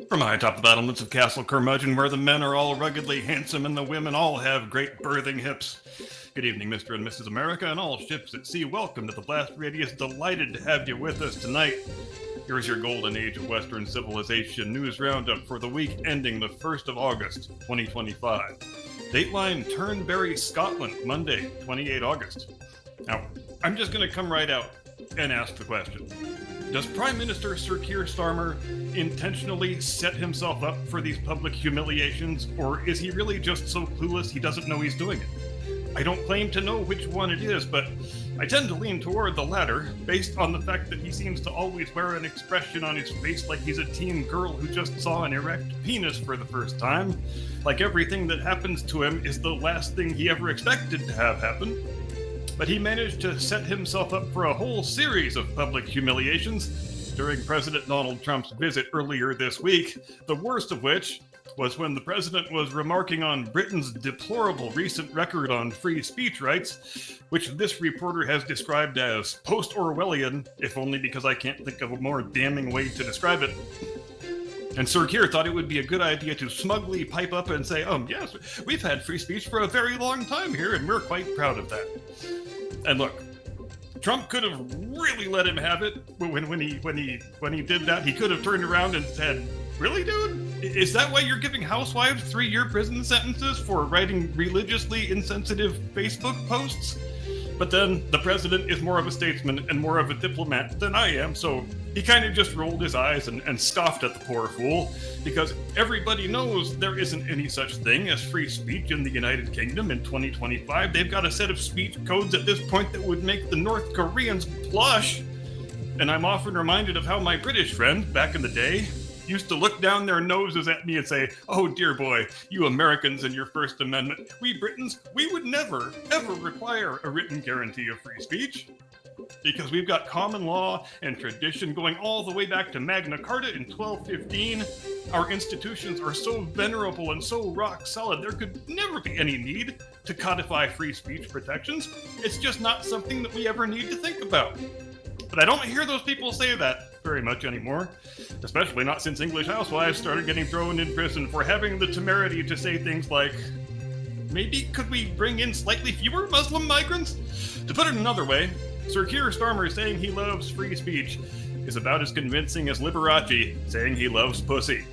From high atop the battlements of Castle Curmudgeon, where the men are all ruggedly handsome and the women all have great birthing hips. Good evening, Mr. and Mrs. America, and all ships at sea. Welcome to the Blast Radius. Delighted to have you with us tonight. Here's your golden age of Western civilization news roundup for the week ending the 1st of August, 2025. Dateline Turnberry, Scotland, Monday, 28 August. Now, I'm just going to come right out and ask the question. Does Prime Minister Sir Keir Starmer intentionally set himself up for these public humiliations, or is he really just so clueless he doesn't know he's doing it? I don't claim to know which one it is, but I tend to lean toward the latter, based on the fact that he seems to always wear an expression on his face like he's a teen girl who just saw an erect penis for the first time, like everything that happens to him is the last thing he ever expected to have happen. But he managed to set himself up for a whole series of public humiliations during President Donald Trump's visit earlier this week, the worst of which was when the president was remarking on Britain's deplorable recent record on free speech rights, which this reporter has described as post-Orwellian, if only because I can't think of a more damning way to describe it. And Sir Keir thought it would be a good idea to smugly pipe up and say, yes, we've had free speech for a very long time here, and we're quite proud of that. And look, Trump could have really let him have it when he did that. He could have turned around and said, "Really, dude? Is that why you're giving housewives 3-year prison sentences for writing religiously insensitive Facebook posts?" But then the president is more of a statesman and more of a diplomat than I am, so he kind of just rolled his eyes and scoffed at the poor fool, because everybody knows there isn't any such thing as free speech in the United Kingdom in 2025. They've got a set of speech codes at this point that would make the North Koreans blush. And I'm often reminded of how my British friend, back in the day, used to look down their noses at me and say, "Oh dear boy, you Americans and your First Amendment. We Britons, we would never, ever require a written guarantee of free speech. Because we've got common law and tradition going all the way back to Magna Carta in 1215. Our institutions are so venerable and so rock solid, there could never be any need to codify free speech protections. It's just not something that we ever need to think about." But I don't hear those people say that very much anymore, especially not since English housewives started getting thrown in prison for having the temerity to say things like, "Maybe could we bring in slightly fewer Muslim migrants?" To put it another way, Sir Keir Starmer saying he loves free speech is about as convincing as Liberace saying he loves pussy.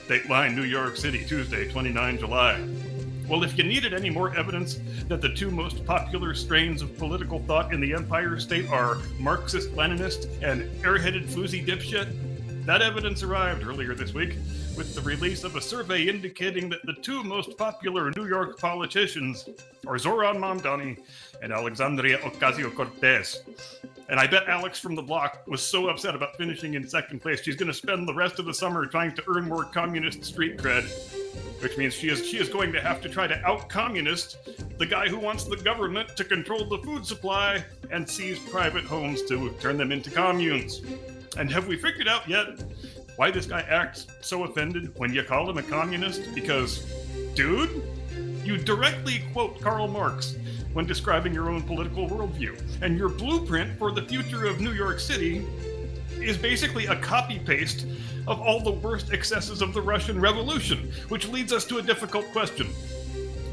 Dateline, New York City, Tuesday, 29 July. Well, if you needed any more evidence that the two most popular strains of political thought in the Empire State are Marxist-Leninist and airheaded floozy dipshit, that evidence arrived earlier this week with the release of a survey indicating that the two most popular New York politicians are Zoran Mamdani and Alexandria Ocasio-Cortez. And I bet Alex from the block was so upset about finishing in second place, she's going to spend the rest of the summer trying to earn more communist street cred. Which means she is going to have to try to out-communist the guy who wants the government to control the food supply and seize private homes to turn them into communes. And have we figured out yet why this guy acts so offended when you call him a communist? Because, dude, you directly quote Karl Marx when describing your own political worldview. And your blueprint for the future of New York City is basically a copy-paste of all the worst excesses of the Russian Revolution, which leads us to a difficult question.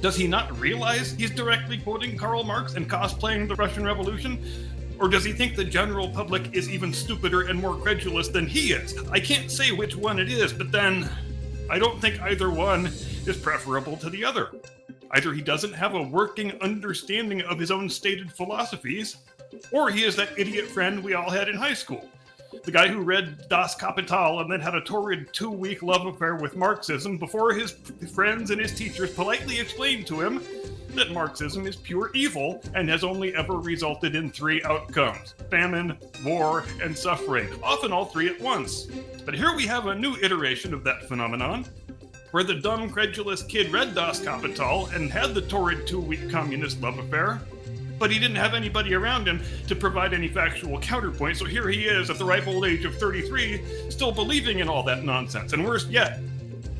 Does he not realize he's directly quoting Karl Marx and cosplaying the Russian Revolution? Or does he think the general public is even stupider and more credulous than he is? I can't say which one it is, but then I don't think either one is preferable to the other. Either he doesn't have a working understanding of his own stated philosophies, or he is that idiot friend we all had in high school. The guy who read Das Kapital and then had a torrid 2-week love affair with Marxism before his friends and his teachers politely explained to him that Marxism is pure evil and has only ever resulted in 3 outcomes: famine, war, and suffering, often all 3 at once. But here we have a new iteration of that phenomenon, where the dumb, credulous kid read Das Kapital and had the torrid 2-week communist love affair, but he didn't have anybody around him to provide any factual counterpoint, so here he is at the ripe old age of 33, still believing in all that nonsense. And worse yet,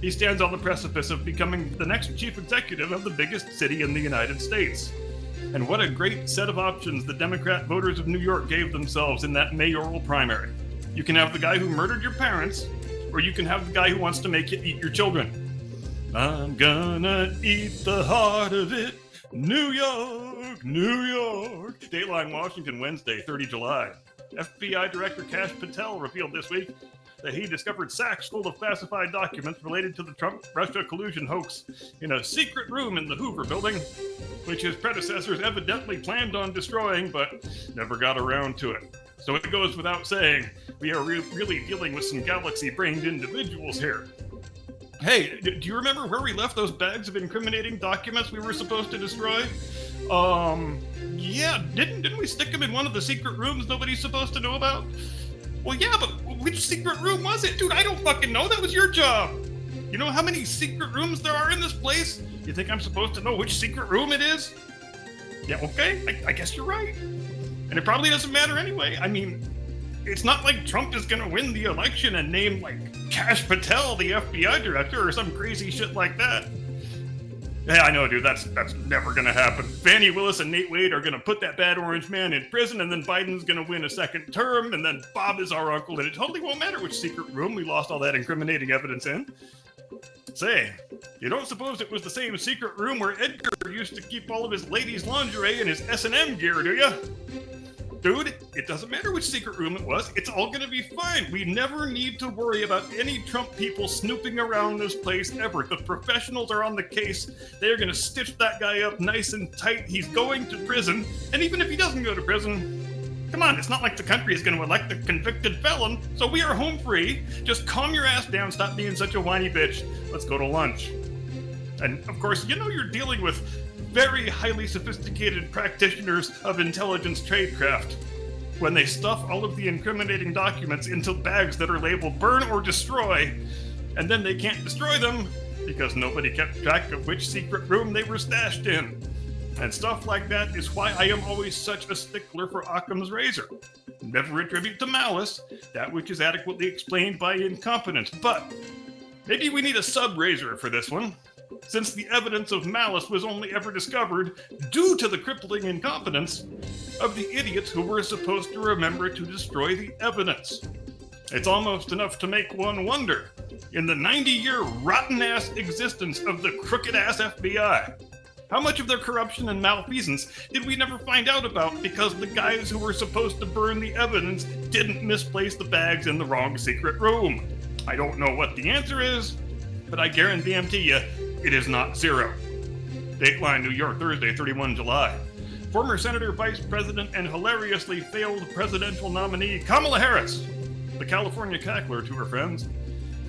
he stands on the precipice of becoming the next chief executive of the biggest city in the United States. And what a great set of options the Democrat voters of New York gave themselves in that mayoral primary. You can have the guy who murdered your parents, or you can have the guy who wants to make you eat your children. I'm gonna eat the heart of it. New York, New York. Dateline Washington, Wednesday, 30 July. FBI Director Kash Patel revealed this week that he discovered sacks full of classified documents related to the Trump-Russia collusion hoax in a secret room in the Hoover building, which his predecessors evidently planned on destroying but never got around to it. So it goes without saying, we are really dealing with some galaxy-brained individuals here. Hey, do you remember where we left those bags of incriminating documents we were supposed to destroy? Yeah, didn't we stick them in one of the secret rooms nobody's supposed to know about? Well, yeah, but which secret room was it? Dude, I don't fucking know. That was your job. You know how many secret rooms there are in this place? You think I'm supposed to know which secret room it is? Yeah, okay, I guess you're right. And it probably doesn't matter anyway. I mean, it's not like Trump is gonna win the election and name, like, Kash Patel the FBI director or some crazy shit like that. Yeah, I know, dude, that's never gonna happen. Fani Willis and Nate Wade are gonna put that bad orange man in prison, and then Biden's gonna win a second term, and then Bob is our uncle, and it totally won't matter which secret room we lost all that incriminating evidence in. Say, you don't suppose it was the same secret room where Edgar used to keep all of his ladies' lingerie and his S&M gear, do ya? Dude, it doesn't matter which secret room it was. It's all gonna be fine. We never need to worry about any Trump people snooping around this place ever. The professionals are on the case. They're gonna stitch that guy up nice and tight. He's going to prison. And even if he doesn't go to prison, come on, it's not like the country is gonna elect a convicted felon. So we are home free. Just calm your ass down. Stop being such a whiny bitch. Let's go to lunch. And of course, you know you're dealing with very highly sophisticated practitioners of intelligence tradecraft when they stuff all of the incriminating documents into bags that are labeled burn or destroy, and then they can't destroy them because nobody kept track of which secret room they were stashed in. And stuff like that is why I am always such a stickler for Occam's razor. Never attribute to malice that which is adequately explained by incompetence. But maybe we need a sub-razor for this one, since the evidence of malice was only ever discovered due to the crippling incompetence of the idiots who were supposed to remember to destroy the evidence. It's almost enough to make one wonder, in the 90-year rotten-ass existence of the crooked-ass FBI, how much of their corruption and malfeasance did we never find out about because the guys who were supposed to burn the evidence didn't misplace the bags in the wrong secret room? I don't know what the answer is, but I guarantee you, it is not zero. Dateline New York, Thursday, 31 July. Former Senator, Vice President, and hilariously failed presidential nominee Kamala Harris, the California cackler to her friends,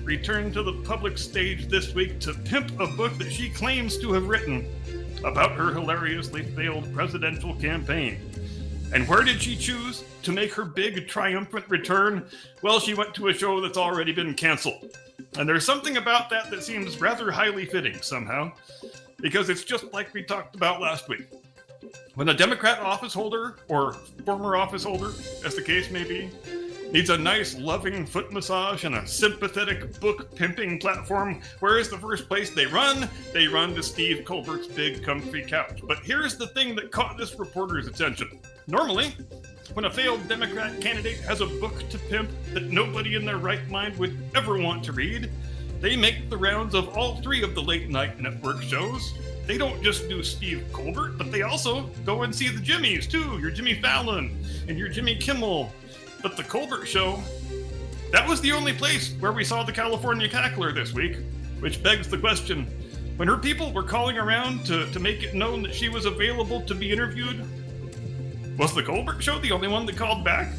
returned to the public stage this week to pimp a book that she claims to have written about her hilariously failed presidential campaign. And where did she choose to make her big triumphant return? Well, she went to a show that's already been canceled. And there's something about that that seems rather highly fitting somehow, because it's just like we talked about last week. When a Democrat office holder, or former office holder, as the case may be, needs a nice, loving foot massage and a sympathetic book pimping platform, where is the first place they run? They run to Steve Colbert's big, comfy couch. But here's the thing that caught this reporter's attention. Normally, when a failed Democrat candidate has a book to pimp that nobody in their right mind would ever want to read, they make the rounds of all three of the late-night network shows. They don't just do Steve Colbert, but they also go and see the Jimmys, too. Your Jimmy Fallon and your Jimmy Kimmel. But the Colbert Show, that was the only place where we saw the California cackler this week, which begs the question, when her people were calling around to make it known that she was available to be interviewed, was the Colbert Show the only one that called back?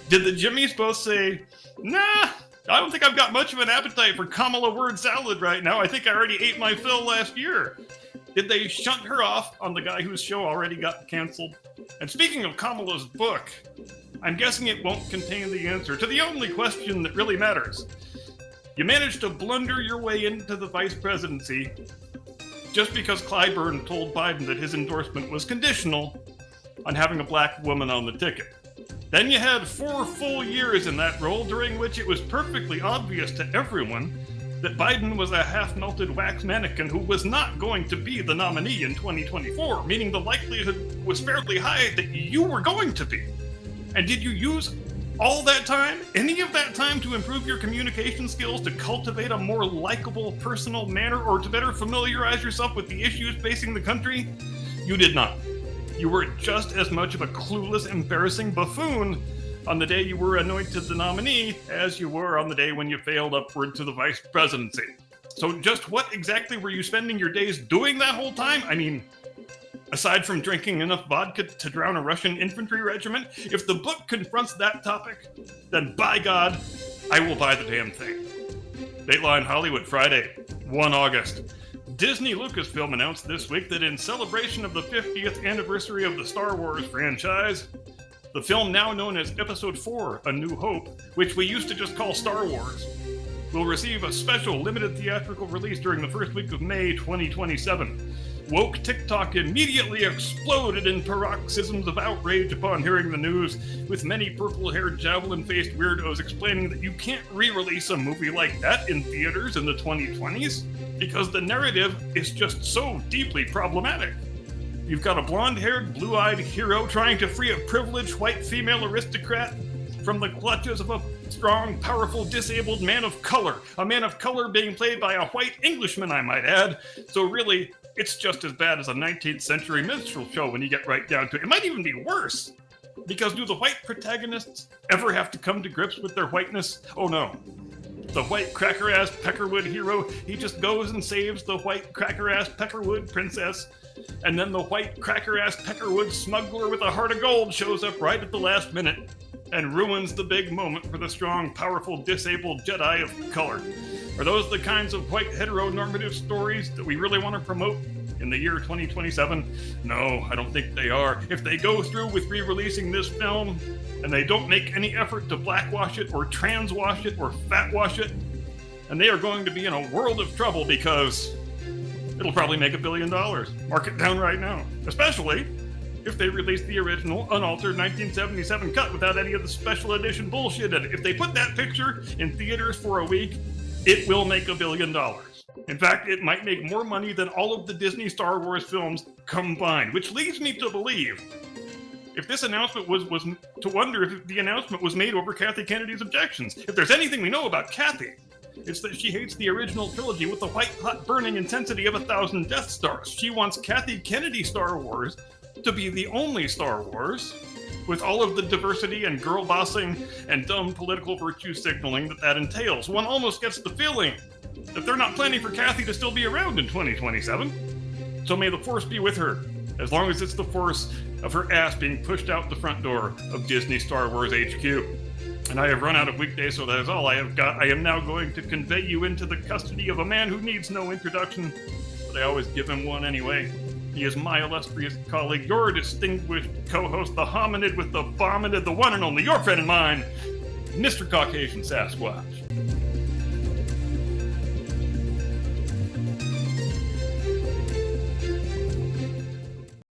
Did the Jimmys both say, nah, I don't think I've got much of an appetite for Kamala word salad right now. I think I already ate my fill last year. Did they shunt her off on the guy whose show already got canceled? And speaking of Kamala's book, I'm guessing it won't contain the answer to the only question that really matters. You managed to blunder your way into the vice presidency just because Clyburn told Biden that his endorsement was conditional on having a black woman on the ticket. Then you had 4 full years in that role, during which it was perfectly obvious to everyone that Biden was a half-melted wax mannequin who was not going to be the nominee in 2024, meaning the likelihood was fairly high that you were going to be. And did you use all that time, any of that time, to to improve your communication skills, to cultivate a more likable, personal manner, or to better familiarize yourself with the issues facing the country? You did not. You were just as much of a clueless, embarrassing buffoon on the day you were anointed the nominee as you were on the day when you failed upward to the vice presidency. So just what exactly were you spending your days doing that whole time? I mean, aside from drinking enough vodka to drown a Russian infantry regiment, if the book confronts that topic, then by God, I will buy the damn thing. Dateline Hollywood, Friday, 1 August. Disney Lucasfilm announced this week that in celebration of the 50th anniversary of the Star Wars franchise, the film now known as Episode 4, A New Hope, which we used to just call Star Wars, will receive a special limited theatrical release during the first week of May 2027. Woke TikTok immediately exploded in paroxysms of outrage upon hearing the news, with many purple-haired, javelin-faced weirdos explaining that you can't re-release a movie like that in theaters in the 2020s because the narrative is just so deeply problematic. You've got a blonde-haired, blue-eyed hero trying to free a privileged white female aristocrat from the clutches of a strong, powerful, disabled man of color. A man of color being played by a white Englishman, I might add. So really, it's just as bad as a 19th century minstrel show when you get right down to it. It might even be worse. Because do the white protagonists ever have to come to grips with their whiteness? Oh no. The white cracker-ass Peckerwood hero, he just goes and saves the white cracker-ass Peckerwood princess. And then the white cracker-ass Peckerwood smuggler with a heart of gold shows up right at the last minute and ruins the big moment for the strong, powerful, disabled Jedi of color. Are those the kinds of white heteronormative stories that we really want to promote in the year 2027? No, I don't think they are. If they go through with re-releasing this film and they don't make any effort to blackwash it or transwash it or fatwash it, and they are going to be in a world of trouble because it'll probably make $1 billion. Mark it down right now. Especially if they release the original, unaltered 1977 cut without any of the special edition bullshit in it. If they put that picture in theaters for a week, it will make $1 billion. In fact, it might make more money than all of the Disney Star Wars films combined, which leads me to believe if this announcement was to wonder if the announcement was made over Kathy Kennedy's objections. If there's anything we know about Kathy, it's that she hates the original trilogy with the white-hot burning intensity of 1,000 Death Stars. She wants Kathy Kennedy Star Wars to be the only Star Wars, with all of the diversity and girl bossing and dumb political virtue signaling that entails. One almost gets the feeling that they're not planning for Kathy to still be around in 2027. So may the Force be with her, as long as it's the Force of her ass being pushed out the front door of Disney Star Wars HQ. And I have run out of weekdays, so that is all I have got. I am now going to convey you into the custody of a man who needs no introduction, but I always give him one anyway. He is my illustrious colleague, your distinguished co-host, the hominid with the bominid, the one and only, your friend and mine, Mr. Caucasian Sasquatch.